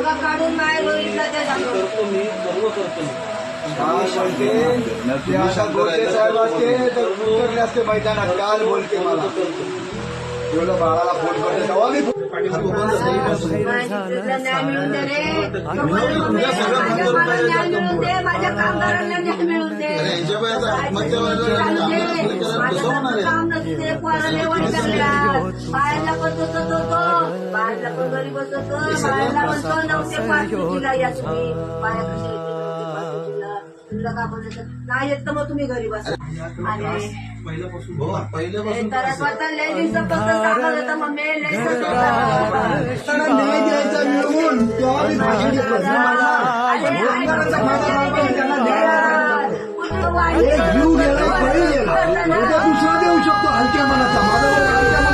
जागा काढून नाही बघितलं त्या जागा करतो मी, सर्व करतो मी. ते आता गोटे साहेब असते तर उतरले असते मैदानात. काल बोलते मला एवढं बाळाला फोन करते तेव्हा मी न्याय मिळून दे रे. न्याय मिळून दे, माझ्या कामगारांना न्याय मिळून दे. काम नसते, पोराला वैतागल्या. बाळाला पण तसंच होतं, बाळाला पण घरी बसवतो, बाळाला म्हणतो नव्हते पाचवीला या तुम्ही बाया कशा येते नव्हते पाचवीला तुला का बोलत नाही येत तर मग तुम्ही घरी बसा. आणि पहिल्यापासून तर स्वतः लय दिवसापासून सांगत होता मम्मी लय त्यांना न्याय द्यायचा मिळवून तेव्हा मी भाषण घेतलं. एक जीव गेला बळी गेला. उद्या दुसरा देऊ शकतो हलक्या मनाचा. माझा हलक्या